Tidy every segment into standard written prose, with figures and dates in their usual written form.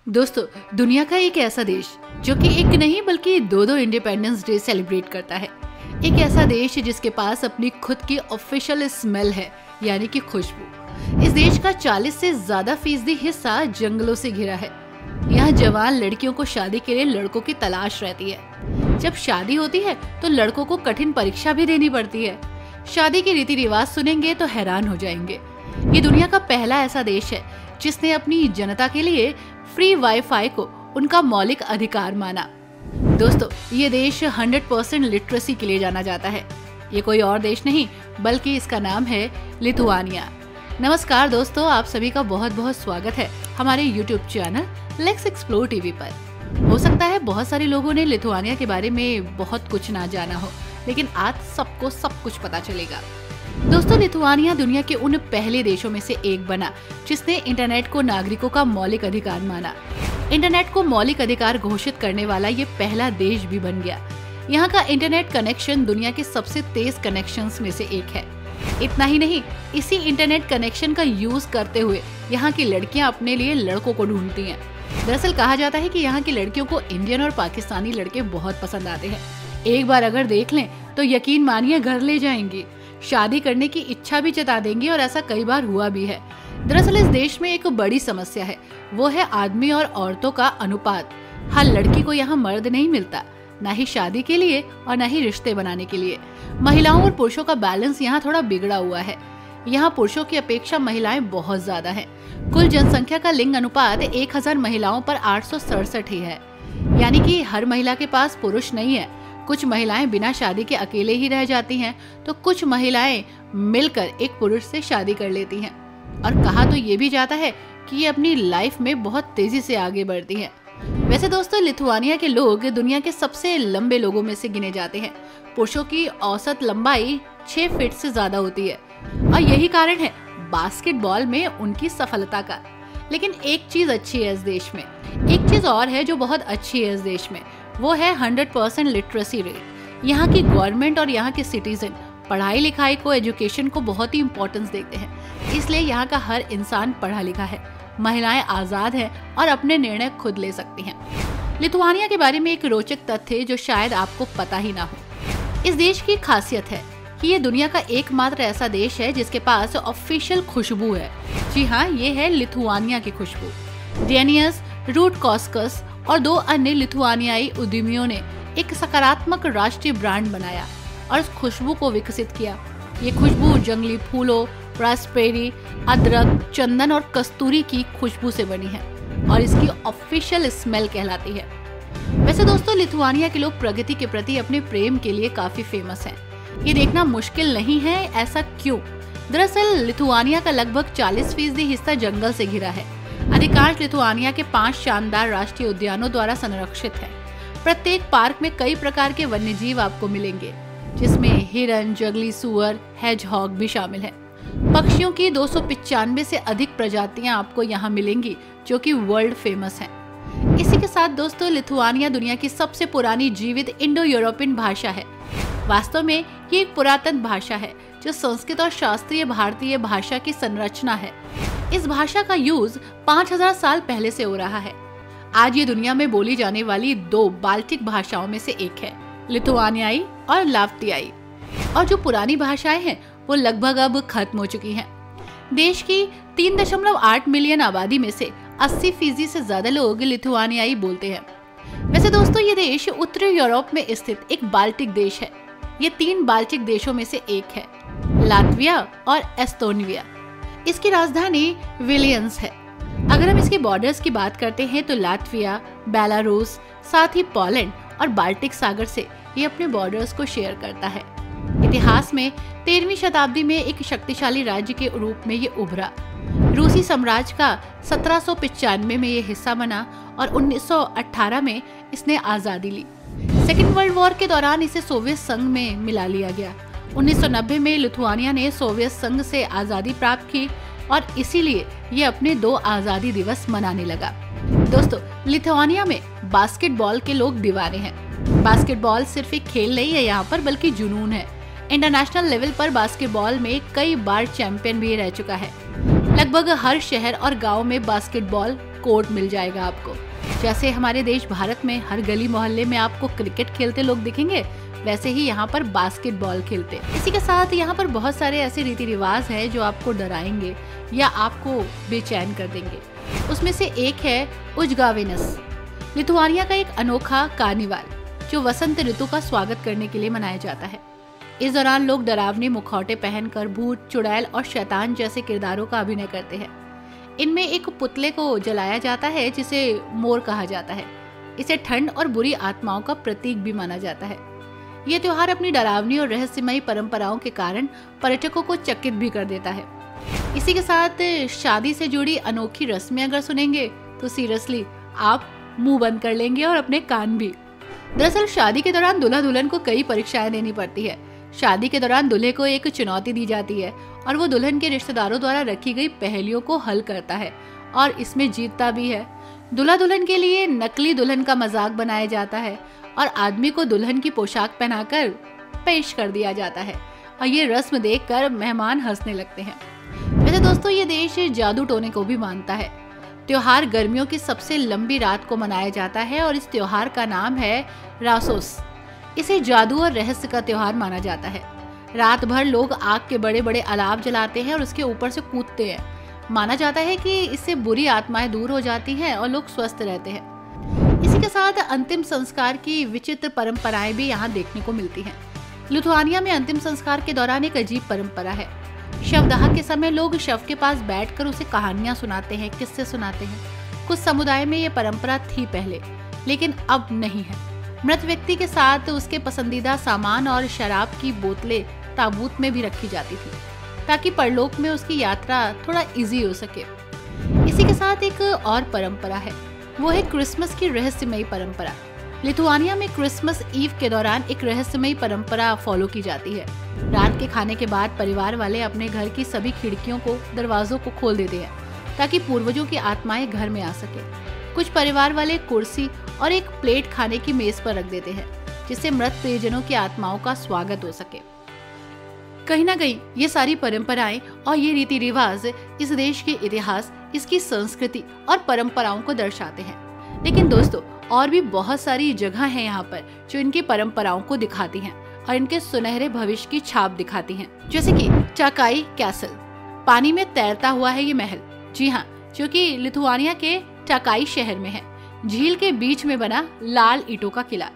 दोस्तों, दुनिया का एक ऐसा देश जो कि एक नहीं बल्कि दो इंडिपेंडेंस डे सेलिब्रेट करता है। एक ऐसा देश जिसके पास अपनी खुद की ऑफिशियल स्मेल है, यानी कि खुशबू। इस देश का 40 से ज्यादा फीसदी हिस्सा जंगलों से घिरा है। यहाँ जवान लड़कियों को शादी के लिए लड़कों की तलाश रहती है। जब शादी होती है तो लड़कों को कठिन परीक्षा भी देनी पड़ती है। शादी के रीति रिवाज सुनेंगे तो हैरान हो जाएंगे। ये दुनिया का पहला ऐसा देश है जिसने अपनी जनता के लिए फ्री वाईफाई को उनका मौलिक अधिकार माना। दोस्तों, ये देश 100% लिटरेसी के लिए जाना जाता है। ये कोई और देश नहीं बल्कि इसका नाम है लिथुआनिया। नमस्कार दोस्तों, आप सभी का बहुत बहुत स्वागत है हमारे YouTube channel let's explore TV पर। हो सकता है बहुत सारे लोगों ने लिथुआनिया के बारे में बहुत कुछ ना जाना हो, लेकिन आज सबको सब कुछ पता चलेगा। दोस्तों, लिथुआनिया दुनिया के उन पहले देशों में से एक बना जिसने इंटरनेट को नागरिकों का मौलिक अधिकार माना। इंटरनेट को मौलिक अधिकार घोषित करने वाला ये पहला देश भी बन गया। यहाँ का इंटरनेट कनेक्शन दुनिया के सबसे तेज कनेक्शंस में से एक है। इतना ही नहीं, इसी इंटरनेट कनेक्शन का यूज करते हुए यहाँ की लड़कियाँ अपने लिए लड़कों को ढूंढती हैं। दरअसल कहा जाता है कि यहाँ की लड़कियों को इंडियन और पाकिस्तानी लड़के बहुत पसंद आते हैं। एक बार अगर देख लें तो यकीन मानिए घर ले जाएंगी, शादी करने की इच्छा भी जता देंगी, और ऐसा कई बार हुआ भी है। दरअसल इस देश में एक बड़ी समस्या है, वो है आदमी और औरतों का अनुपात। हर लड़की को यहाँ मर्द नहीं मिलता, ना ही शादी के लिए और ना ही रिश्ते बनाने के लिए। महिलाओं और पुरुषों का बैलेंस यहाँ थोड़ा बिगड़ा हुआ है। यहाँ पुरुषों की अपेक्षा महिलाएं बहुत ज्यादा हैं। कुल जनसंख्या का लिंग अनुपात 1000 महिलाओं पर 867 ही है, यानी कि हर महिला के पास पुरुष नहीं है। कुछ महिलाएं बिना शादी के अकेले ही रह जाती हैं, तो कुछ महिलाएं मिलकर एक पुरुष से शादी कर लेती हैं। और कहा तो ये भी जाता है कि ये अपनी लाइफ में बहुत तेजी से आगे बढ़ती हैं। वैसे दोस्तों, लिथुआनिया के लोग दुनिया के सबसे लंबे लोगों में से गिने जाते हैं। पुरुषों की औसत लंबाई 6 फीट से ज्यादा होती है, और यही कारण है बास्केटबॉल में उनकी सफलता का। लेकिन एक चीज अच्छी है इस देश में, एक चीज और है जो बहुत अच्छी है इस देश में, वो है 100% लिटरेसी रेट। यहाँ की गवर्नमेंट और यहाँ के सिटीजन पढ़ाई लिखाई को, एजुकेशन को बहुत ही इम्पोर्टेंस देते हैं। इसलिए यहाँ का हर इंसान पढ़ा लिखा है, महिलाएं आजाद हैं और अपने निर्णय खुद ले सकती हैं। लिथुआनिया के बारे में एक रोचक तथ्य जो शायद आपको पता ही ना हो। इस देश की खासियत है कि ये दुनिया का एकमात्र ऐसा देश है जिसके पास ऑफिशियल खुशबू है। जी हाँ, ये है लिथुआनिया की खुशबू। डेनियस, रूट कॉस्कस और 2 अन्य लिथुआनियाई उद्यमियों ने एक सकारात्मक राष्ट्रीय ब्रांड बनाया और इस खुशबू को विकसित किया। ये खुशबू जंगली फूलों, रास्पबेरी, अदरक, चंदन और कस्तूरी की खुशबू से बनी है और इसकी ऑफिशियल स्मेल कहलाती है। वैसे दोस्तों, लिथुआनिया के लोग प्रकृति के प्रति अपने प्रेम के लिए काफी फेमस हैं। ये देखना मुश्किल नहीं है, ऐसा क्यों? दरअसल लिथुआनिया का लगभग 40% हिस्सा जंगल से घिरा है। अधिकांश लिथुआनिया के 5 शानदार राष्ट्रीय उद्यानों द्वारा संरक्षित है। प्रत्येक पार्क में कई प्रकार के वन्यजीव आपको मिलेंगे, जिसमें हिरन, जंगली सुअर, हेजहॉग भी शामिल है। पक्षियों की 295 से अधिक प्रजातियां आपको यहाँ मिलेंगी, जो कि वर्ल्ड फेमस हैं। इसी के साथ दोस्तों, लिथुआनिया दुनिया की सबसे पुरानी जीवित इंडो यूरोपियन भाषा है। वास्तव में ये एक पुरातन भाषा है जो संस्कृत और शास्त्रीय भारतीय भाषा की संरचना है। इस भाषा का यूज 5000 साल पहले से हो रहा है। आज ये दुनिया में बोली जाने वाली 2 बाल्टिक भाषाओं में से एक है, लिथुआनियाई और लात्वियाई। और जो पुरानी भाषाएं हैं वो लगभग अब खत्म हो चुकी हैं। देश की 3.8 मिलियन आबादी में से 80% से ज्यादा लोग लिथुआनियाई बोलते हैं। वैसे दोस्तों, ये देश उत्तरी यूरोप में स्थित एक बाल्टिक देश है। ये 3 बाल्टिक देशों में से एक है, लात्विया और एस्तोनिया। इसकी राजधानी विलियंस है। अगर हम इसके बॉर्डर्स की बात करते हैं तो लात्विया, बेलारूस, साथ ही पोलैंड और बाल्टिक सागर से ये अपने बॉर्डर्स को शेयर करता है। इतिहास में 13वीं शताब्दी में एक शक्तिशाली राज्य के रूप में ये उभरा। रूसी साम्राज्य का 1795 में ये हिस्सा बना और 1918 में इसने आजादी ली। सेकेंड वर्ल्ड वॉर के दौरान इसे सोवियत संघ में मिला लिया गया। 1990 में लिथुआनिया ने सोवियत संघ से आजादी प्राप्त की और इसीलिए ये अपने 2 आजादी दिवस मनाने लगा। दोस्तों, लिथुआनिया में बास्केटबॉल के लोग दीवाने हैं। बास्केटबॉल सिर्फ एक खेल नहीं है यहाँ पर, बल्कि जुनून है। इंटरनेशनल लेवल पर बास्केटबॉल में कई बार चैंपियन भी रह चुका है। लगभग हर शहर और गांव में बास्केटबॉल कोर्ट मिल जाएगा आपको। जैसे हमारे देश भारत में हर गली मोहल्ले में आपको क्रिकेट खेलते लोग दिखेंगे, वैसे ही यहाँ पर बास्केटबॉल खेलते। इसी के साथ यहाँ पर बहुत सारे ऐसे रीति रिवाज हैं जो आपको डराएंगे या आपको बेचैन कर देंगे। उसमें से एक है उजगावेनस, लिथुआनिया का एक अनोखा कार्निवाल जो वसंत ऋतु का स्वागत करने के लिए मनाया जाता है। इस दौरान लोग डरावने मुखौटे पहनकर भूत, चुड़ैल और शैतान जैसे किरदारों का अभिनय करते हैं। इनमें एक पुतले को जलाया जाता है जिसे मोर कहा जाता है। इसे ठंड और बुरी आत्माओं का प्रतीक भी माना जाता है। ये त्योहार अपनी डरावनी और रहस्यमयी परंपराओं के कारण पर्यटकों को चकित भी कर देता है। इसी के साथ शादी से जुड़ी अनोखी रस्में अगर सुनेंगे तो सीरियसली आप मुंह बंद कर लेंगे और अपने कान भी। दरअसल शादी के दौरान दूल्हा दुल्हन को कई परीक्षाएं देनी पड़ती है। शादी के दौरान दूल्हे को एक चुनौती दी जाती है और वो दुल्हन के रिश्तेदारों द्वारा रखी गई पहेलियों को हल करता है और इसमें जीतता भी है। दूल्हा दुल्हन के लिए नकली दुल्हन का मजाक बनाया जाता है और आदमी को दुल्हन की पोशाक पहनाकर पेश कर दिया जाता है और ये रस्म देखकर मेहमान हंसने लगते हैं। वैसे दोस्तों, ये देश जादू टोने को भी मानता है। त्योहार गर्मियों की सबसे लंबी रात को मनाया जाता है और इस त्योहार का नाम है रासोस। इसे जादू और रहस्य का त्योहार माना जाता है। रात भर लोग आग के बड़े बड़े अलाव जलाते हैं और उसके ऊपर से कूदते हैं। माना जाता है कि इससे बुरी आत्माएं दूर हो जाती हैं और लोग स्वस्थ रहते हैं। इसी के साथ अंतिम संस्कार की विचित्र परंपराएं भी यहाँ देखने को मिलती हैं। लिथुआनिया में अंतिम संस्कार के दौरान एक अजीब परंपरा है। शवदाह के समय लोग शव के पास बैठकर उसे कहानियां सुनाते हैं, किस्से सुनाते हैं। कुछ समुदाय में ये परंपरा थी पहले, लेकिन अब नहीं है। मृत व्यक्ति के साथ उसके पसंदीदा सामान और शराब की बोतलें ताबूत में भी रखी जाती थी ताकि परलोक में उसकी यात्रा थोड़ा इजी हो सके। इसी के साथ एक और परंपरा है, वो है क्रिसमस की रहस्यमयी परंपरा। लिथुआनिया में क्रिसमस ईव के दौरान एक रहस्यमयी परंपरा फॉलो की जाती है। रात के खाने के बाद परिवार वाले अपने घर की सभी खिड़कियों को, दरवाजों को खोल देते हैं ताकि पूर्वजों की आत्माएं घर में आ सके। कुछ परिवार वाले कुर्सी और एक प्लेट खाने की मेज पर रख देते हैं जिससे मृत प्रियजनों की आत्माओं का स्वागत हो सके। कहीं ना कहीं ये सारी परंपराएं और ये रीति रिवाज इस देश के इतिहास, इसकी संस्कृति और परंपराओं को दर्शाते हैं। लेकिन दोस्तों, और भी बहुत सारी जगह है यहाँ पर जो इनकी परंपराओं को दिखाती हैं और इनके सुनहरे भविष्य की छाप दिखाती हैं। जैसे कि चाकाई कैसल, पानी में तैरता हुआ है ये महल। जी हाँ, जो कि लिथुआनिया के टाकाई शहर में है। झील के बीच में बना लाल ईंटों का किला।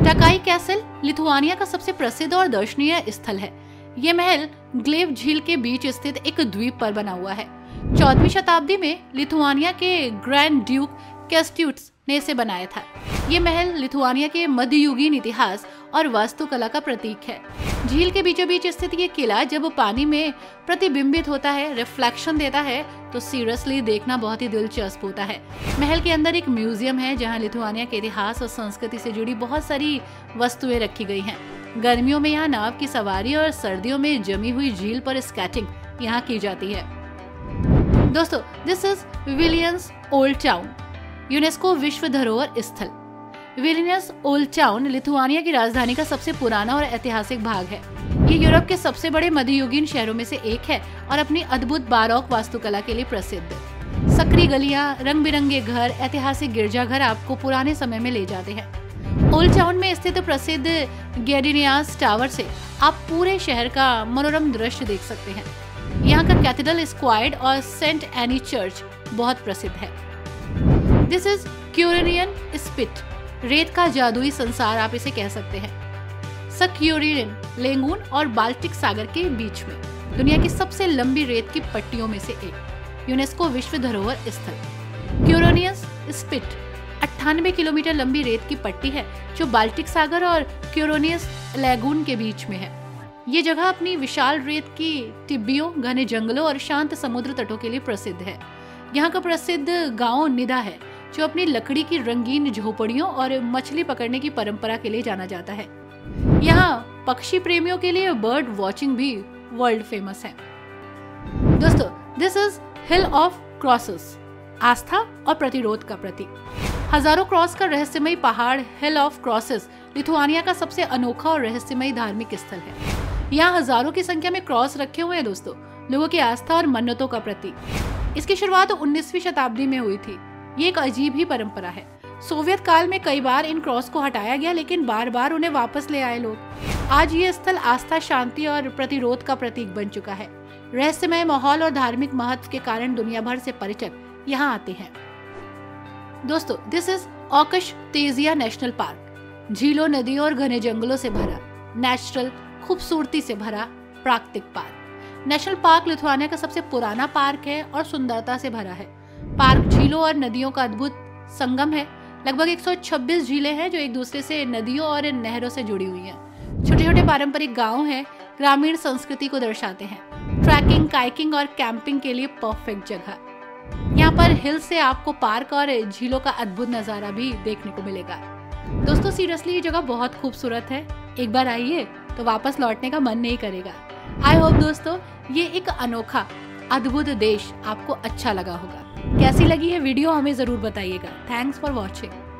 टाकाई कैसल लिथुआनिया का सबसे प्रसिद्ध और दर्शनीय स्थल है। ये महल ग्लेव झील के बीच स्थित एक द्वीप पर बना हुआ है। 14वीं शताब्दी में लिथुआनिया के ग्रैंड ड्यूक केस्ट्यूट्स ने इसे बनाया था। ये महल लिथुआनिया के मध्ययुगीन इतिहास और वास्तुकला का प्रतीक है। झील के बीचों बीच स्थित ये किला जब पानी में प्रतिबिंबित होता है, रिफ्लेक्शन देता है, तो सीरियसली देखना बहुत ही दिलचस्प होता है। महल के अंदर एक म्यूजियम है जहाँ लिथुआनिया के इतिहास और संस्कृति से जुड़ी बहुत सारी वस्तुएं रखी गई हैं। गर्मियों में यहाँ नाव की सवारी और सर्दियों में जमी हुई झील पर स्केटिंग यहाँ की जाती है। दोस्तों, this is Williams old town, UNESCO विश्व धरोहर स्थल। विलियंस ओल्ड टाउन लिथुआनिया की राजधानी का सबसे पुराना और ऐतिहासिक भाग है। ये यूरोप के सबसे बड़े मध्ययुगीन शहरों में से एक है और अपनी अद्भुत बारोक वास्तुकला के लिए प्रसिद्ध। सकरी गलियां, रंग बिरंगे घर, ऐतिहासिक गिरजाघर आपको पुराने समय में ले जाते हैं। ओल्ड टाउन में स्थित प्रसिद्ध गेडिनियास टावर से आप पूरे शहर का मनोरम दृश्य देख सकते हैं। यहाँ का कैथेड्रल स्क्वायर और सेंट एनी चर्च बहुत प्रसिद्ध है। दिस इज क्यूरेनियन स्पिट, रेत का जादुई संसार आप इसे कह सकते हैं। सक्यूरियन लेंगून और बाल्टिक सागर के बीच में दुनिया की सबसे लंबी रेत की पट्टियों में से एक, यूनेस्को विश्व धरोहर स्थल। क्यूरेनियन स्पिट 98 किलोमीटर लंबी रेत की पट्टी है जो बाल्टिक सागर और क्यूरेनियस लेगून के बीच में है। ये जगह अपनी विशाल रेत की टिब्बियों, घने जंगलों और शांत समुद्र तटों के लिए प्रसिद्ध है। यहाँ का प्रसिद्ध गांव निदा है जो अपनी लकड़ी की रंगीन झोपड़ियों और मछली पकड़ने की परंपरा के लिए जाना जाता है। यहाँ पक्षी प्रेमियों के लिए बर्ड वॉचिंग भी वर्ल्ड फेमस है। दोस्तों, this is hill of crosses, आस्था और प्रतिरोध का प्रतीक। हजारों क्रॉस का रहस्यमयी पहाड़ हिल ऑफ क्रॉसेस लिथुआनिया का सबसे अनोखा और रहस्यमयी धार्मिक स्थल है। यहाँ हजारों की संख्या में क्रॉस रखे हुए हैं दोस्तों, लोगों की आस्था और मन्नतों का प्रतीक। इसकी शुरुआत 19वीं शताब्दी में हुई थी। ये एक अजीब ही परंपरा है। सोवियत काल में कई बार इन क्रॉस को हटाया गया, लेकिन बार बार उन्हें वापस ले आए लोग। आज ये स्थल आस्था, शांति और प्रतिरोध का प्रतीक बन चुका है। रहस्यमय माहौल और धार्मिक महत्व के कारण दुनिया भर से पर्यटक यहाँ आते हैं। दोस्तों, दिस इज ओकश-तेजिया नेशनल पार्क। झीलों, नदियों और घने जंगलों से भरा, नेचुरल खूबसूरती से भरा प्राकृतिक पार्क। नेशनल पार्क लिथुआनिया का सबसे पुराना पार्क है और सुंदरता से भरा है। पार्क झीलों और नदियों का अद्भुत संगम है। लगभग 126 झीलें हैं जो एक दूसरे से नदियों और नहरों से जुड़ी हुई हैं। छोटे छोटे पारंपरिक गांव हैं, ग्रामीण संस्कृति को दर्शाते हैं। ट्रैकिंग, काइकिंग और कैंपिंग के लिए परफेक्ट जगह। यहाँ पर हिल से आपको पार्क और झीलों का अद्भुत नजारा भी देखने को मिलेगा। दोस्तों, सीरियसली ये जगह बहुत खूबसूरत है। एक बार आइए तो वापस लौटने का मन नहीं करेगा। आई होप दोस्तों ये एक अनोखा अद्भुत देश आपको अच्छा लगा होगा। कैसी लगी है वीडियो हमें जरूर बताइएगा। Thanks for watching.